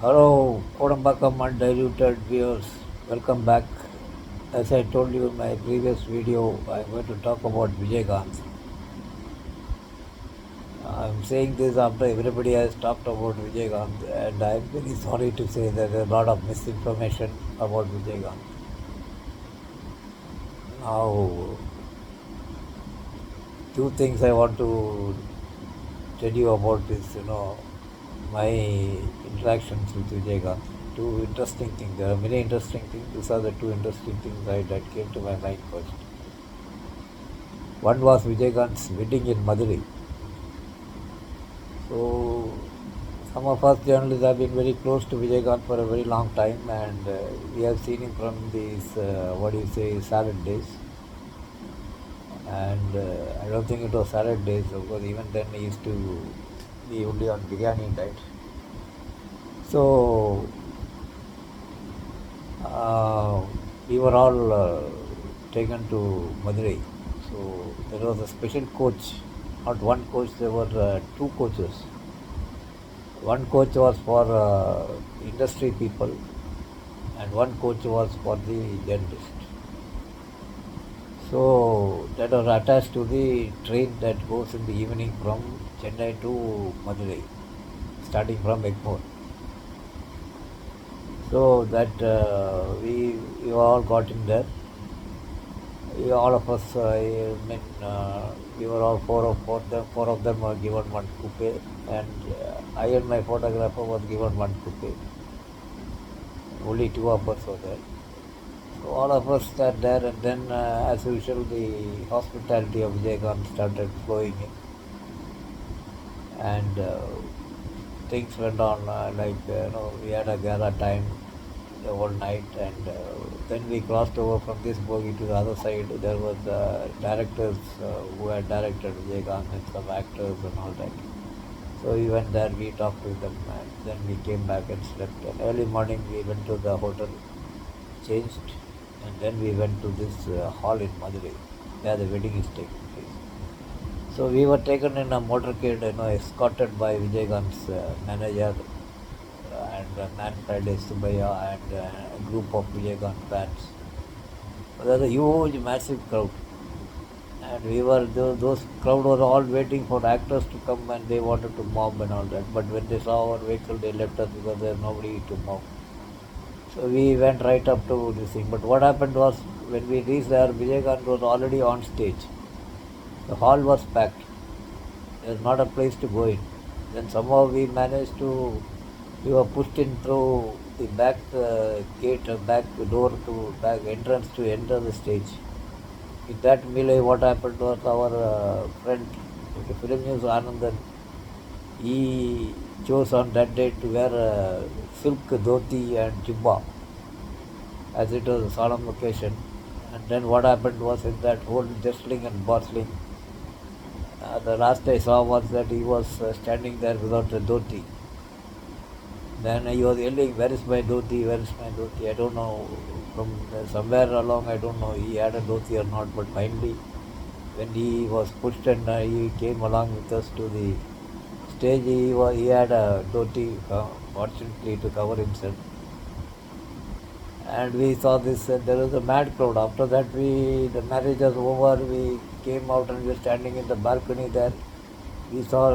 Hello, Kodambakam undiluted viewers. Welcome back. As I told you in my previous video, I'm going to talk about Vijaykanth. I'm saying this after everybody has talked about Vijaykanth, and I'm very sorry to say that there's a lot of misinformation about Vijaykanth. Now, two things I want to tell you about this, my interactions with Vijaykanth. Two interesting things. There are many interesting things. These are the two interesting things that came to my mind first. One was Vijaykanth's wedding in Madurai. So, some of us journalists have been very close to Vijaykanth for a very long time, and we have seen him from these, salad days. And I don't think it was salad days, because even then he used to be only on biryani diet. So, we were all taken to Madurai. So, there was a special coach, not one coach, there were two coaches. One coach was for industry people, and one coach was for the journalist. So that was attached to the train that goes in the evening from Chennai to Madurai, starting from Egmore. So that we all got in there. All of us, we were all four of them were given one coupe, and I and my photographer was given one coupe. Only two of us were there. So all of us sat there, and then, as usual, the hospitality of Vijaykanth started flowing in, and things went on we had a gala time the whole night, and then we crossed over from this bogie to the other side. There was directors who had directed Vijaykanth and some actors and all that. So we went there, we talked to them, and then we came back and slept. And early morning we went to the hotel, changed, and then we went to this hall in Madurai, where the wedding is taking place. So we were taken in a motorcade, escorted by Vijaykanth's manager and Man Friday Subaya and a group of Vijaykanth fans. There was a huge, massive crowd, and we were those crowd was all waiting for actors to come, and they wanted to mob and all that. But when they saw our vehicle, they left us because there was nobody to mob. So we went right up to this thing. But what happened was, when we reached there, Vijaykanth was already on stage. The hall was packed. There was not a place to go in. Then somehow we managed to, we were pushed in through the back gate, back door to back entrance to enter the stage. In that melee, what happened was our friend, the film news Anandan, he chose on that day to wear a silk dhoti and jubba, as it was a solemn occasion. And then what happened was, in that whole jostling and bustling, the last I saw was that he was standing there without a dhoti. Then he was yelling, "Where is my dhoti? Where is my dhoti?" I don't know, from somewhere along, I don't know, he had a dhoti or not, but finally, when he was pushed and he came along with us to the stage, he had a dhoti, fortunately, to cover himself. And we saw this, there was a mad crowd. After that, the marriage was over, we came out and we were standing in the balcony there. We saw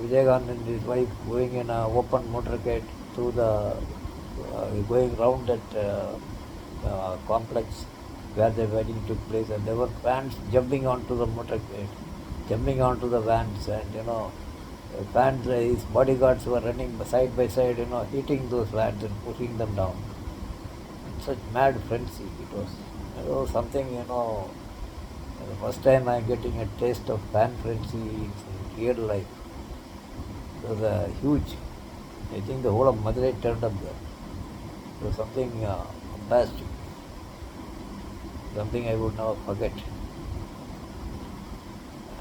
Vijaykanth and his wife going in an open motorcade through going round that complex where the wedding took place, and there were fans jumping onto the motorcade, jumping onto the vans, and fans, his bodyguards were running side by side, hitting those vans and pushing them down. Such mad frenzy it was. It was something, the first time I'm getting a taste of fan frenzy in real life. It was huge. I think the whole of Madurai turned up there. It was something fantastic, something I would never forget.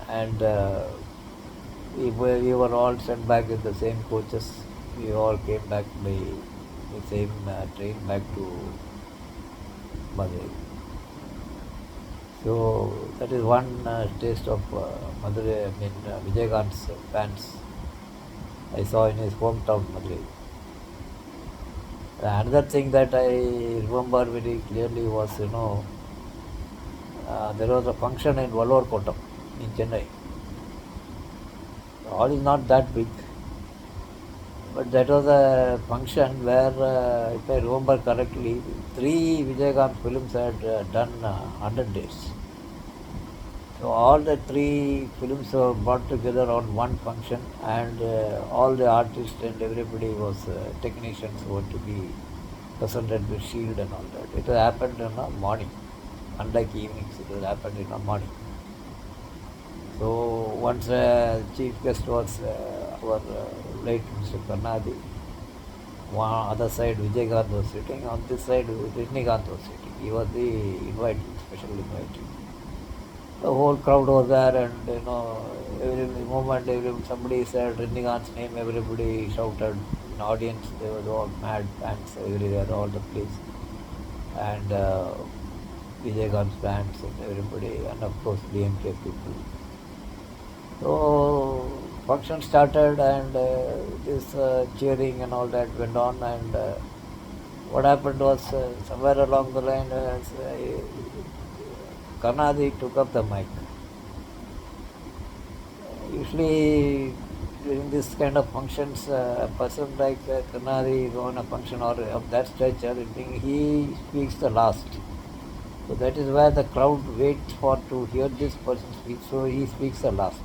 And we were all sent back in the same coaches. We all came back by the same train back to Madurai. So that is one taste of Madurai, Vijaykanth's fans I saw in his hometown, Madurai. Another thing that I remember very clearly was, there was a function in Vallor Kotam in Chennai. The hall is not that big, but that was a function where, if I remember correctly, 3 Vijaykanth films had done 100 days. So all the 3 films were brought together on one function, and all the artists and everybody was technicians were to be presented with shield and all that. It happened in the morning, unlike evenings. It happened in the morning. So once chief guest was our late Mr. Karnadi. One other side Vijaykanth was sitting. On this side Rajinikanth was sitting. He was the invitee, special invitee. The whole crowd was there, and every moment somebody said Rajinikanth's name, everybody shouted. In the audience there was all mad fans everywhere, all the place, and Vijaykanth's fans and everybody, and of course DMK people. So function started, and this cheering and all that went on, and what happened was, somewhere along the line, Karunanidhi took up the mic. Usually during this kind of functions, a person like Karunanidhi on a function or of that stature, I think he speaks the last. So that is why the crowd waits for to hear this person speak, so he speaks the last.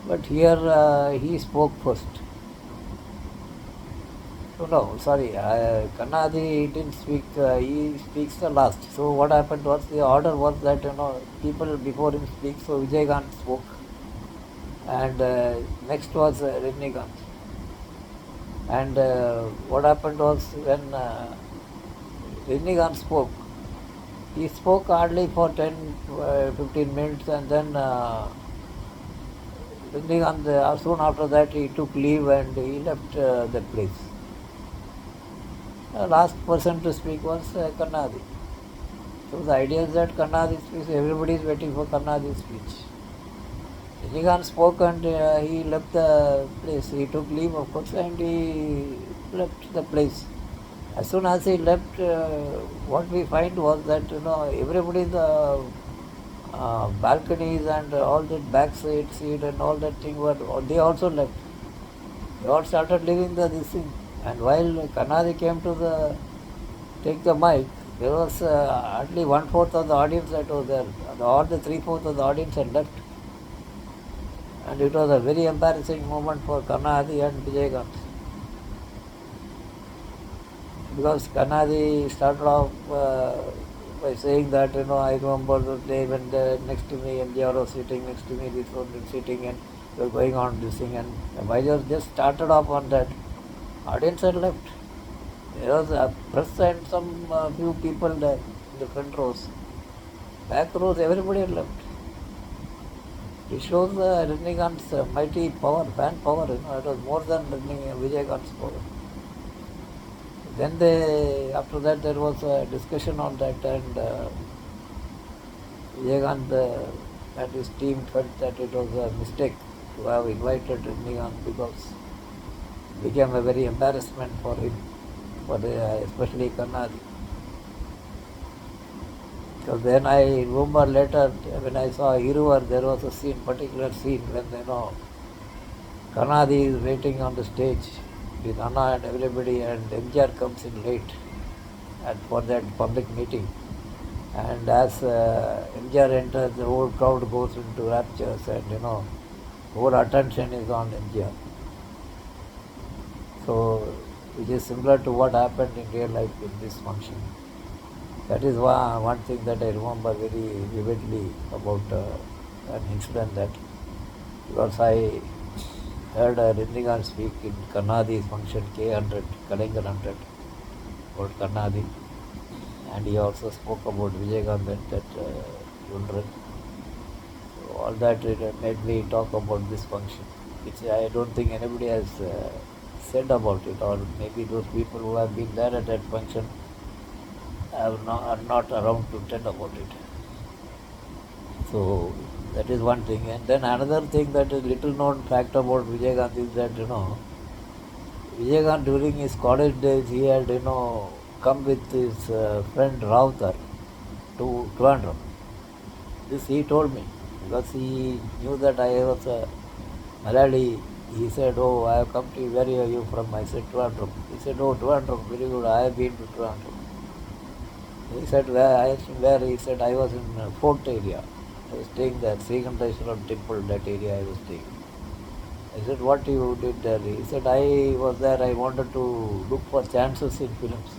But here he spoke first. No, sorry, Karunanidhi didn't speak, he speaks the last. So what happened was, the order was that, people before him speak, so Vijaykanth spoke, and next was Rajinikanth. And what happened was, when Rajinikanth spoke, he spoke hardly for 10-15 minutes, and then Rajinikanth, soon after that, he took leave and he left the place. The last person to speak was Karunanidhi. So the idea is that Karunanidhi speaks, everybody is waiting for Karunanidhi's speech. Rajinikanth spoke, and he left the place. He took leave, of course, and he left the place. As soon as he left, what we find was that, everybody in the balconies and all that backside seat and all that thing they also left. They all started leaving this thing. And while Karunanidhi came to take the mic, there was hardly 1/4 of the audience that was there. All the 3/4 of the audience had left. And it was a very embarrassing moment for Karunanidhi and Vijaykanth. Because Karunanidhi started off by saying that, I remember the day when next to me MGR was sitting, next to me this one was sitting, and we were going on this thing. And Vijay just started off on that. Audience had left. There was a press and some few people there in the front rows. Back rows, everybody had left. It shows Rajinikanth's mighty power, fan power. It was more than Vijaykanth's power. Then after that there was a discussion on that, and Vijaykanth and his team felt that it was a mistake to have invited Rajinikanth, because it became a very embarrassment for him, especially Karunanidhi. Because then I remember later, when I saw Iruvar, there was a particular scene when, Karunanidhi is waiting on the stage with Anna and everybody, and MGR comes in late for that public meeting. And as MGR enters, the whole crowd goes into raptures, and whole attention is on MGR. So which is similar to what happened in real life in this function. That is one thing that I remember very vividly about an incident, that because I heard Rajinikanth speak in Karunanidhi's function K100, Kalinga 100, about Karunanidhi, and he also spoke about Vijaykanth and that children. So all that made me talk about this function, which I don't think anybody has said about it, or maybe those people who have been there at that function are not around to tell about it. So that is one thing. And then another thing that is little known fact about Vijaykanth is that, Vijaykanth during his college days, he had, come with his friend Radha to Trivandrum. This he told me because he knew that I was a Malayali. He said, "Oh, I have come to you. Where are you from?" I said, "Trivandrum." He said, "Oh, Trivandrum, very good. I have been to Trivandrum." He said, "Where?" I asked him where. He said, "I was in Fort area. I was staying there, Srikantheshwaram temple, that area I was staying." I said, "What you did there?" He said, "I was there. I wanted to look for chances in films.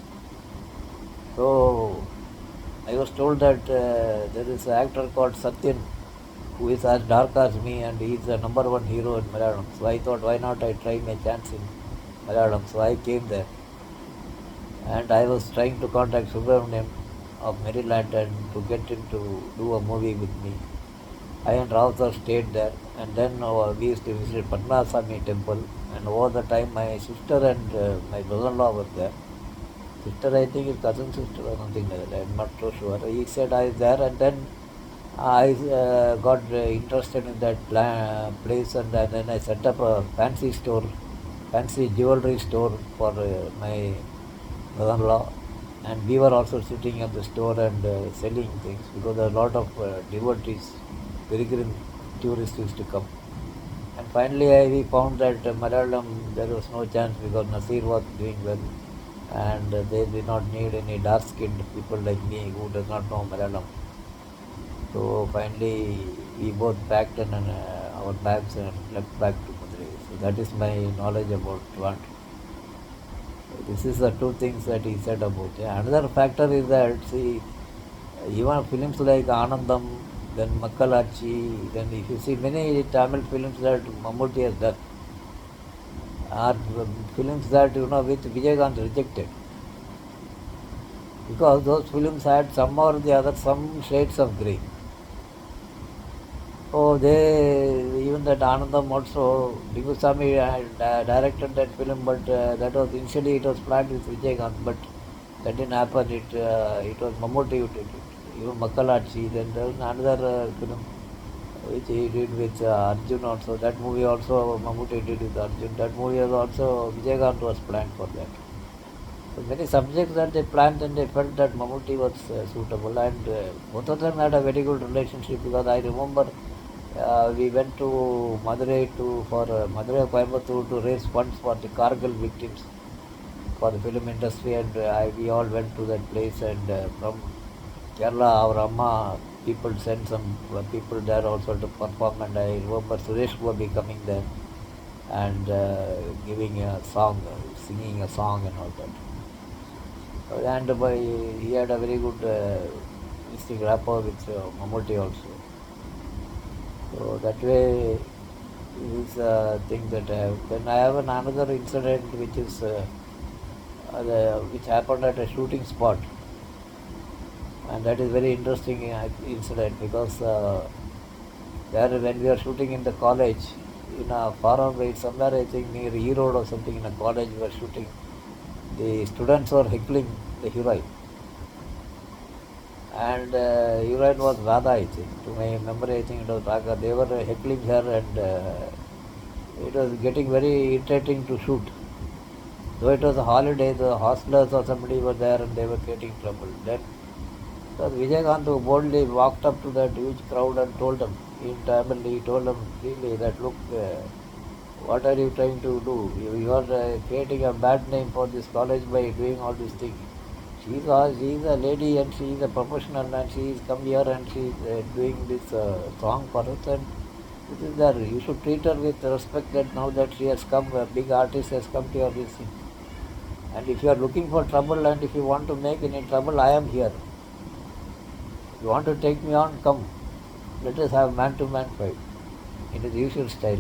So I was told that there is an actor called Satyan who is as dark as me and he is the number one hero in Malayalam. So I thought, why not I try my chance in Malayalam?" So I came there and I was trying to contact Subramaniam of Maryland and to get him to do a movie with me. I and Radha stayed there, and then we used to visit Padmaswami temple, and over the time my sister and my brother-in-law were there. Sister, I think, is cousin sister or something like that. I'm not so sure. He said I was there, and then I got interested in that place, and then I set up a fancy store, fancy jewelry store for my brother-in-law, and we were also sitting at the store and selling things because there are a lot of devotees, pilgrim tourists used to come. And finally, we found that Malayalam there was no chance because Nasir was doing well, and they did not need any dark-skinned people like me who does not know Malayalam. So finally, we both packed in our bags and left back to Madurai. So that is my knowledge about Trivandrum. This is the two things that he said about it. Another factor is that, see, even films like Anandam, then Makkalachi, then if you see many Tamil films that Mammootty has done, are films that, which Vijaykanth rejected. Because those films had some or the other, some shades of grey. So even that Anandam also, Digusami directed that film, but that was initially it was planned with Vijaykanth, but that didn't happen. It was Mammootty who did it. Even Makkalachi, then there was another film which he did with Arjun also. That movie also Mammootty did with Arjun. That movie was also Vijaykanth was planned for that. So many subjects that they planned and they felt that Mammootty was suitable, and both of them had a very good relationship because I remember we went to Madurai for Madurai Coimbatore to raise funds for the Kargil victims for the film industry, and we all went to that place, and from Kerala our Amma people sent some people there also to perform, and I remember Suresh Gopi coming there and giving a song, singing a song and all that. And he had a very good rapport with Mammootty also. So that way is a thing that I have. Then I have another incident which is which happened at a shooting spot, and that is very interesting incident because there when we are shooting in the college, in a far away somewhere I think near E Road or something in a college we were shooting. The students were heckling the heroine. And heroine was Radha, I think. To my memory, I think it was Radha. They were heckling her, and it was getting very irritating to shoot. Though it was a holiday, the hostlers or somebody were there and they were getting trouble. Then Vijaykanth boldly walked up to that huge crowd and told them, in Tamil, he told them really that, look, what are you trying to do? You are creating a bad name for this college by doing all these things. She is a lady and she is a professional and she is come here and she is doing this song for us, and it is there. You should treat her with respect that now that she has come, a big artist has come to your this thing. And if you are looking for trouble and if you want to make any trouble, I am here. If you want to take me on, come. Let us have man-to-man fight in his usual style.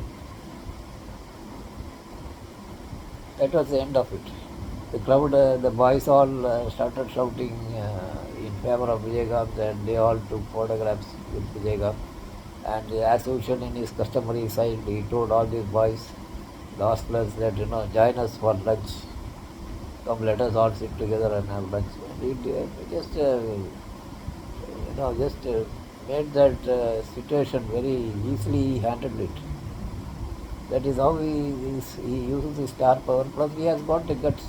That was the end of it. The crowd, the boys all started shouting in favor of Vijaykanth, and they all took photographs with Vijaykanth. And as usual in his customary style, he told all these boys, the hostlers, that join us for lunch. Come, let us all sit together and have lunch. And he just made that situation very easily. He handled it. That is how he uses his star power, plus he has got the guts.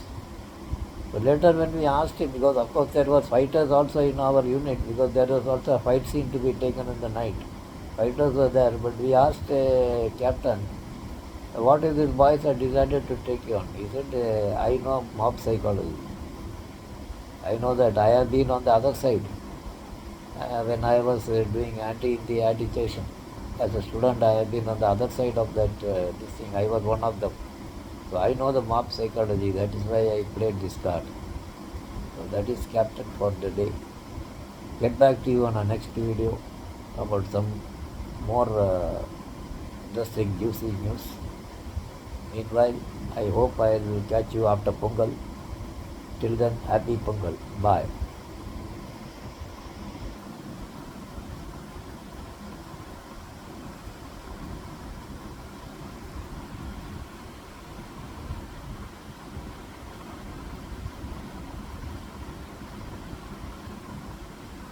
So later when we asked him, because of course there was fighters also in our unit, because there was also a fight scene to be taken in the night. Fighters were there, but we asked captain, what if these boys have decided to take you on? He said, I know mob psychology. I know that I have been on the other side. When I was doing anti-India agitation, as a student, I have been on the other side of that this thing. I was one of them. So I know the mob psychology. That is why I played this card. So that is captain for the day. Get back to you on our next video about some more interesting, juicy news. Meanwhile, I hope I will catch you after Pongal. Till then, happy Pongal. Bye.